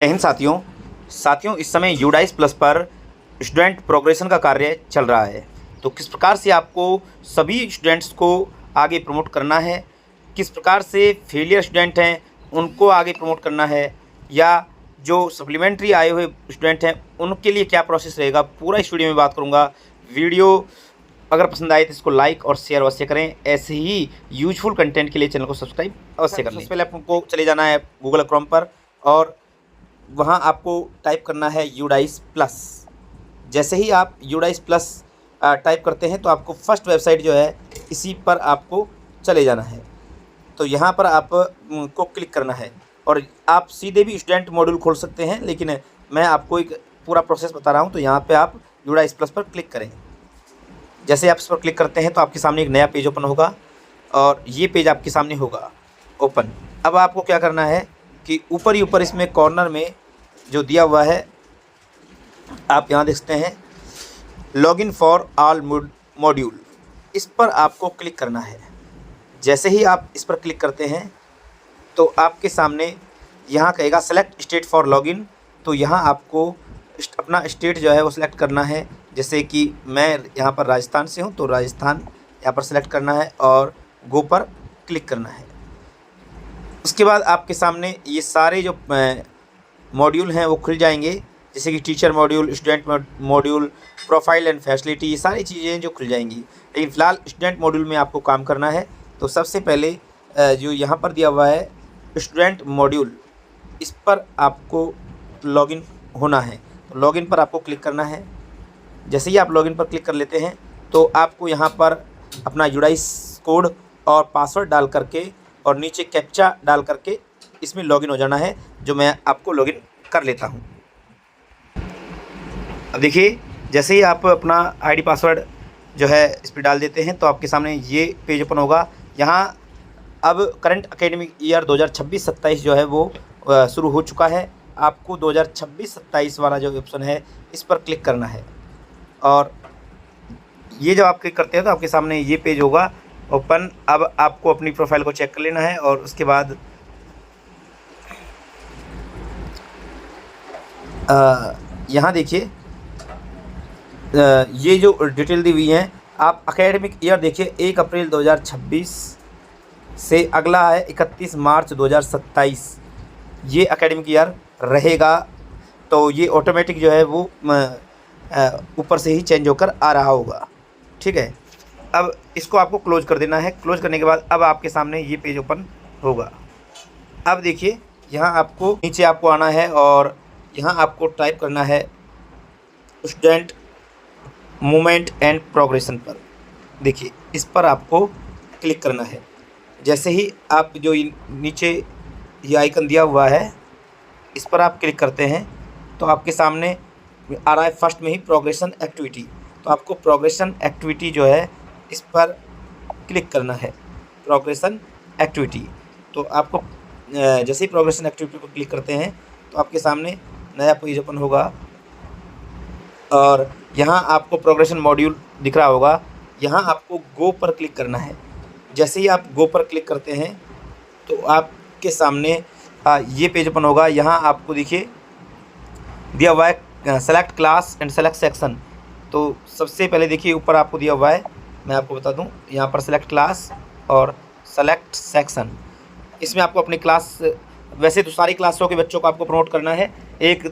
जय हिंद साथियों, इस समय यूडाइस प्लस पर स्टूडेंट प्रोग्रेशन का कार्य चल रहा है। तो किस प्रकार से आपको सभी स्टूडेंट्स को आगे प्रमोट करना है, किस प्रकार से फेलियर स्टूडेंट हैं उनको आगे प्रमोट करना है, या जो सप्लीमेंट्री आए हुए स्टूडेंट हैं उनके लिए क्या प्रोसेस रहेगा, पूरा इस वीडियो में बात करूँगा। वीडियो अगर पसंद आए तो इसको लाइक और शेयर अवश्य करें। ऐसे ही यूजफुल कंटेंट के लिए चैनल को सब्सक्राइब अवश्य कर लें। सबसे पहले आपको चले जाना है गूगल क्रोम पर और वहाँ आपको टाइप करना है यूडाइस प्लस। जैसे ही आप यूडाइस प्लस टाइप करते हैं तो आपको फर्स्ट वेबसाइट जो है इसी पर आपको चले जाना है। तो यहाँ पर आप को क्लिक करना है और आप सीधे भी स्टूडेंट मॉड्यूल खोल सकते हैं, लेकिन मैं आपको एक पूरा प्रोसेस बता रहा हूँ। तो यहाँ पे आप यूडाइस प्लस पर क्लिक करें। जैसे आप इस पर क्लिक करते हैं तो आपके सामने एक नया पेज ओपन होगा और ये पेज आपके सामने होगा ओपन। अब आपको क्या करना है कि ऊपर ही ऊपर इसमें कॉर्नर में जो दिया हुआ है आप यहाँ देख सकते हैं, लॉगिन फॉर ऑल मॉड्यूल, इस पर आपको क्लिक करना है। जैसे ही आप इस पर क्लिक करते हैं तो आपके सामने यहाँ कहेगा सेलेक्ट स्टेट फॉर लॉगिन। तो यहाँ आपको अपना स्टेट जो है वो सिलेक्ट करना है। जैसे कि मैं यहाँ पर राजस्थान से हूँ तो राजस्थान यहाँ पर सिलेक्ट करना है और गो पर क्लिक करना है। उसके बाद आपके सामने ये सारे जो मॉड्यूल हैं वो खुल जाएंगे, जैसे कि teacher module, student module, profile and facility, ये सारी चीज़ें जो खुल जाएंगी। लेकिन फ़िलहाल स्टूडेंट मॉड्यूल में आपको काम करना है। तो सबसे पहले जो यहाँ पर दिया हुआ है स्टूडेंट मॉड्यूल, इस पर आपको लॉगिन होना है। तो लॉगिन पर आपको क्लिक करना है। जैसे ही आप लॉगिन पर क्लिक कर लेते हैं तो आपको यहाँ पर अपना यूडाइस कोड और पासवर्ड डाल करके और नीचे कैप्चा डाल करके इसमें लॉगिन हो जाना है, जो मैं आपको लॉगिन कर लेता हूँ। अब देखिए, जैसे ही आप अपना आईडी पासवर्ड जो है इस पर डाल देते हैं तो आपके सामने ये पेज ओपन होगा। यहाँ अब करंट एकेडमिक ईयर 2026-27 जो है वो शुरू हो चुका है। आपको 2026-27 वाला जो ऑप्शन है इस पर क्लिक करना है और ये जब आप क्लिक करते हैं तो आपके सामने ये पेज होगा ओपन। अब आपको अपनी प्रोफाइल को चेक कर लेना है और उसके बाद यहाँ देखिए ये जो डिटेल दी हुई हैं, आप एकेडमिक ईयर देखिए 1 अप्रैल 2026 से अगला है 31 मार्च 2027, ये एकेडमिक ईयर रहेगा। तो ये ऑटोमेटिक जो है वो ऊपर से ही चेंज होकर आ रहा होगा, ठीक है। अब इसको आपको क्लोज कर देना है। क्लोज करने के बाद अब आपके सामने ये पेज ओपन होगा। अब देखिए, यहाँ आपको नीचे आपको आना है और यहाँ आपको टाइप करना है स्टूडेंट मूवमेंट एंड प्रोग्रेशन पर। देखिए, इस पर आपको क्लिक करना है। जैसे ही आप जो नीचे ये आइकन दिया हुआ है इस पर आप क्लिक करते हैं तो आपके सामने आ रहा है फर्स्ट में ही प्रोग्रेशन एक्टिविटी। तो आपको प्रोग्रेशन एक्टिविटी जो है इस पर क्लिक करना है, प्रोग्रेशन एक्टिविटी। तो आपको जैसे ही प्रोग्रेशन एक्टिविटी पर क्लिक करते हैं तो आपके सामने नया पेज ओपन होगा और यहाँ आपको प्रोग्रेशन मॉड्यूल दिख रहा होगा। यहाँ आपको गो पर क्लिक करना है। जैसे ही आप गो पर क्लिक करते हैं तो आपके सामने ये पेज ओपन होगा। यहाँ आपको देखिए दिया हुआ है select class and select section. तो सबसे पहले देखिए ऊपर आपको दिया हुआ है, मैं आपको बता दूं, यहाँ पर सेलेक्ट क्लास और सेलेक्ट सेक्शन। इसमें आपको अपनी क्लास, वैसे तो सारी क्लासों के बच्चों को आपको प्रमोट करना है। एक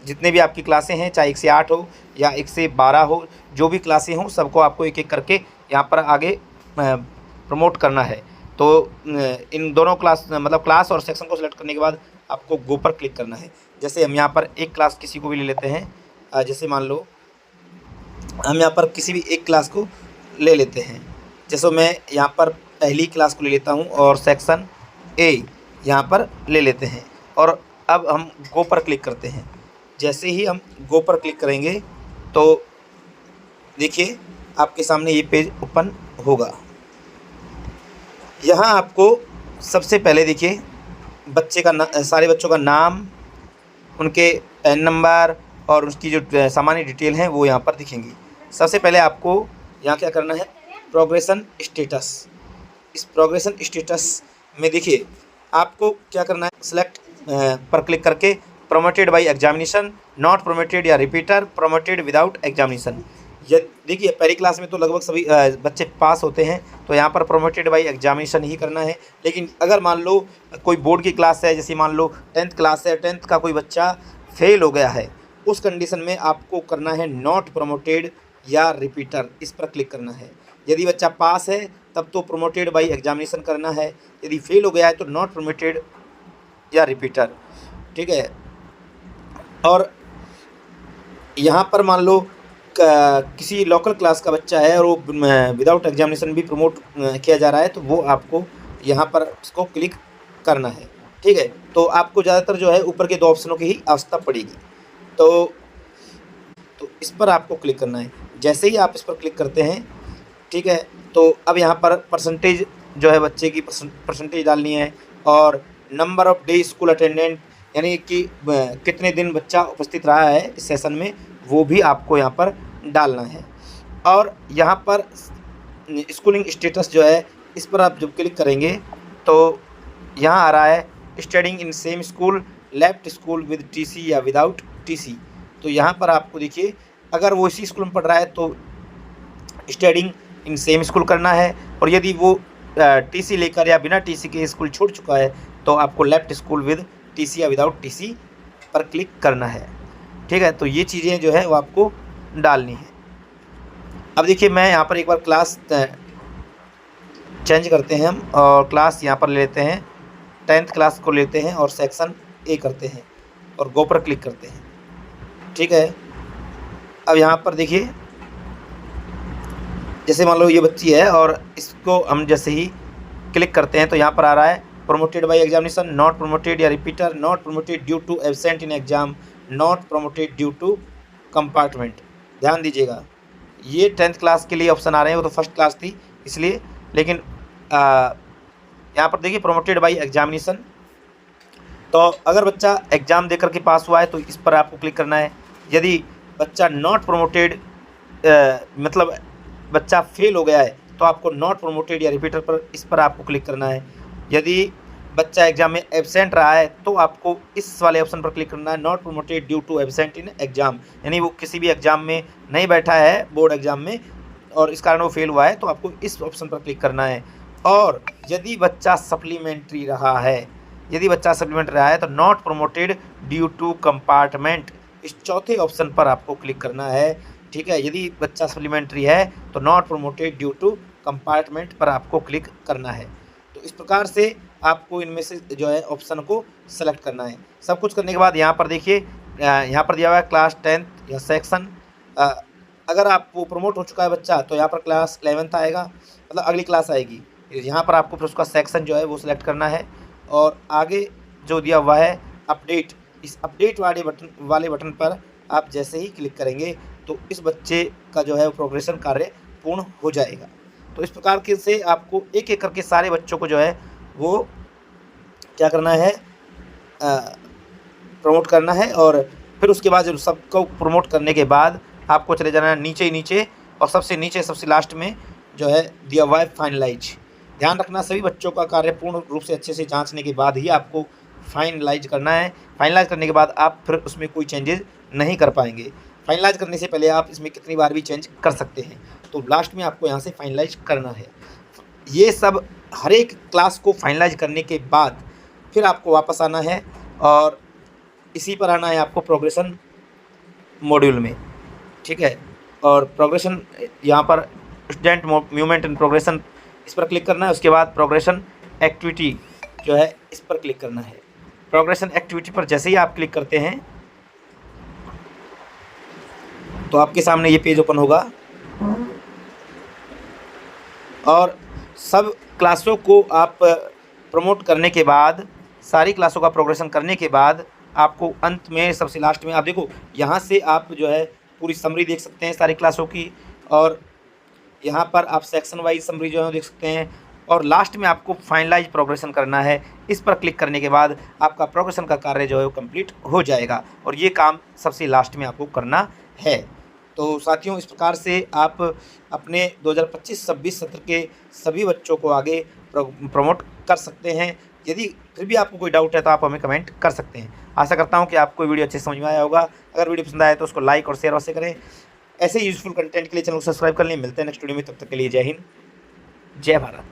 जितने भी आपकी क्लासें हैं, चाहे 1 से 8 हो या 1 से 12 हो, जो भी क्लासें हों सबको आपको एक एक करके यहाँ पर आगे प्रमोट करना है। तो इन दोनों क्लास मतलब क्लास और सेक्शन को सिलेक्ट करने के बाद आपको गो पर क्लिक करना है। जैसे हम यहाँ पर एक क्लास किसी को भी ले लेते हैं, जैसे मान लो हम यहाँ पर किसी भी एक क्लास को ले लेते हैं। जैसे मैं यहाँ पर पहली क्लास को ले लेता हूँ और सेक्शन ए यहाँ पर ले लेते हैं और अब हम गो पर क्लिक करते हैं। जैसे ही हम गो पर क्लिक करेंगे तो देखिए आपके सामने ये पेज ओपन होगा। यहाँ आपको सबसे पहले देखिए बच्चे का सारे बच्चों का नाम, उनके पैन नंबर और उसकी जो सामान्य डिटेल हैं वो यहाँ पर दिखेंगी। सबसे पहले आपको यहाँ क्या करना है, प्रोग्रेशन स्टेटस। इस प्रोग्रेशन स्टेटस में देखिए आपको क्या करना है, सेलेक्ट पर क्लिक करके promoted by examination, not promoted या रिपीटर, प्रमोटेड विदाउट एग्जामिनेशन। ये देखिए पहली क्लास में तो लगभग सभी बच्चे पास होते हैं, तो यहाँ पर प्रमोटेड बाई एग्जामिनेशन ही करना है। लेकिन अगर मान लो कोई बोर्ड की क्लास है, जैसे मान लो 10th क्लास है, 10th का कोई बच्चा फेल हो गया है, उस कंडीशन में आपको करना है नॉट प्रमोटेड या रिपीटर, इस पर क्लिक करना है। यदि बच्चा पास है तब तो प्रमोटेड बाई एग्जामिनेशन करना है, यदि फेल हो गया है तो नॉट प्रमोटेड या रिपीटर, ठीक है। और यहाँ पर मान लो किसी लोकल क्लास का बच्चा है और वो विदाउट एग्जामिनेशन भी प्रमोट किया जा रहा है, तो वो आपको यहाँ पर उसको क्लिक करना है, ठीक है। तो आपको ज़्यादातर जो है ऊपर के 2 ऑप्शनों की ही आवश्यकता पड़ेगी, तो इस पर आपको क्लिक करना है। जैसे ही आप इस पर क्लिक करते हैं, ठीक है, तो अब यहाँ पर परसेंटेज जो है बच्चे की परसेंटेज डालनी है, और number of day school attendant, यानी कि कितने दिन बच्चा उपस्थित रहा है इस सेशन में, वो भी आपको यहाँ पर डालना है। और यहाँ पर स्कूलिंग स्टेटस जो है, इस पर आप जब क्लिक करेंगे तो यहाँ आ रहा है studying in same school, left school with TC या विदाउट टीसी। तो यहाँ पर आपको देखिए अगर वो इसी स्कूल में पढ़ रहा है तो स्टडिंग इन सेम स्कूल करना है, और यदि वो टीसी लेकर या बिना टीसी के स्कूल छोड़ चुका है तो आपको लेफ्ट स्कूल विद टीसी या विदाउट टीसी पर क्लिक करना है, ठीक है। तो ये चीज़ें जो है वो आपको डालनी है। अब देखिए मैं यहाँ पर एक बार क्लास चेंज करते हैं हम, और क्लास यहाँ पर ले लेते हैं 10th क्लास को लेते हैं और सेक्शन ए करते हैं और गो पर क्लिक करते हैं, ठीक है। अब यहाँ पर देखिए जैसे मान लो ये बच्ची है और इसको हम जैसे ही क्लिक करते हैं तो यहाँ पर आ रहा है promoted by examination, not promoted या repeater, not promoted due to absent in exam, not promoted due to compartment. ध्यान दीजिएगा ये 10th क्लास के लिए ऑप्शन आ रहे हैं, वो तो फर्स्ट क्लास थी इसलिए, लेकिन यहाँ पर देखिए प्रमोटेड बाई एग्जामिनेशन। तो अगर बच्चा एग्ज़ाम देकर के पास हुआ है तो इस पर आपको क्लिक करना है। यदि बच्चा नॉट प्रमोटेड मतलब बच्चा फेल हो गया है तो आपको नॉट प्रमोटेड या रिपीटर पर इस पर आपको क्लिक करना है। यदि बच्चा एग्जाम में एब्सेंट रहा है तो आपको इस वाले ऑप्शन पर क्लिक करना है, not promoted due to absent in exam, यानी वो किसी भी एग्ज़ाम में नहीं बैठा है बोर्ड एग्ज़ाम में और इस कारण वो फेल हुआ है, तो आपको इस ऑप्शन पर क्लिक करना है। और यदि बच्चा सप्लीमेंट्री रहा है, यदि बच्चा सप्लीमेंट्री रहा है तो not promoted due to compartment, इस चौथे ऑप्शन पर आपको क्लिक करना है, ठीक है। यदि बच्चा सप्लीमेंट्री है तो not promoted due to compartment पर आपको क्लिक करना है। तो इस प्रकार से आपको इनमें से जो है ऑप्शन को सेलेक्ट करना है। सब कुछ करने के बाद यहाँ पर देखिए यहाँ पर दिया हुआ है क्लास 10th या सेक्शन, अगर आप वो प्रमोट हो चुका है बच्चा तो यहाँ पर क्लास 11th आएगा, मतलब अगली क्लास आएगी। यहाँ पर आपको फिर उसका सेक्शन जो है वो सिलेक्ट करना है, और आगे जो दिया हुआ है अपडेट, इस अपडेट वाले बटन पर आप जैसे ही क्लिक करेंगे तो इस बच्चे का जो है प्रोग्रेशन कार्य पूर्ण हो जाएगा। तो इस प्रकार के से आपको एक एक करके सारे बच्चों को जो है वो क्या करना है, प्रमोट करना है। और फिर उसके बाद जब सबको प्रमोट करने के बाद आपको चले जाना है नीचे ही नीचे, और सबसे नीचे सबसे लास्ट में जो है दिया हुआ है फाइनलाइज। ध्यान रखना सभी बच्चों का कार्य पूर्ण रूप से अच्छे से जांचने के बाद ही आपको फाइनलाइज करना है। फाइनलाइज करने के बाद आप फिर उसमें कोई चेंजेस नहीं कर पाएंगे। फाइनलाइज करने से पहले आप इसमें कितनी बार भी चेंज कर सकते हैं, तो लास्ट में आपको यहाँ से फाइनलाइज करना है। ये सब हर एक क्लास को फाइनलाइज करने के बाद फिर आपको वापस आना है, और इसी पर आना है आपको प्रोग्रेशन मॉड्यूल में, ठीक है। और प्रोग्रेशन यहाँ पर स्टूडेंट मूवमेंट इन प्रोग्रेशन, इस पर क्लिक करना है। उसके बाद प्रोग्रेशन एक्टिविटी जो है इस पर क्लिक करना है। प्रोग्रेशन एक्टिविटी पर जैसे ही आप क्लिक करते हैं तो आपके सामने ये पेज ओपन होगा, और सब क्लासों को आप प्रमोट करने के बाद, सारी क्लासों का प्रोग्रेशन करने के बाद आपको अंत में सबसे लास्ट में आप देखो यहाँ से आप जो है पूरी समरी देख सकते हैं सारी क्लासों की, और यहाँ पर आप सेक्शन वाइज समरी जो है देख सकते हैं, और लास्ट में आपको फाइनलाइज प्रोग्रेशन करना है। इस पर क्लिक करने के बाद आपका प्रोग्रेशन का कार्य जो है वो कंप्लीट हो जाएगा, और ये काम सबसे लास्ट में आपको करना है। तो साथियों इस प्रकार से आप अपने 2025-26 सत्र के सभी बच्चों को आगे प्रमोट कर सकते हैं। यदि फिर भी आपको कोई डाउट है तो आप हमें कमेंट कर सकते हैं। आशा करता हूँ कि आपको वीडियो अच्छे से समझ में आया होगा। अगर वीडियो पसंद आया तो उसको लाइक और शेयर अवश्य करें। ऐसे यूजफुल कंटेंट के लिए चैनल को सब्सक्राइब कर लें। मिलते हैं नेक्स्ट वीडियो में, तब तक के लिए जय हिंद, जय भारत।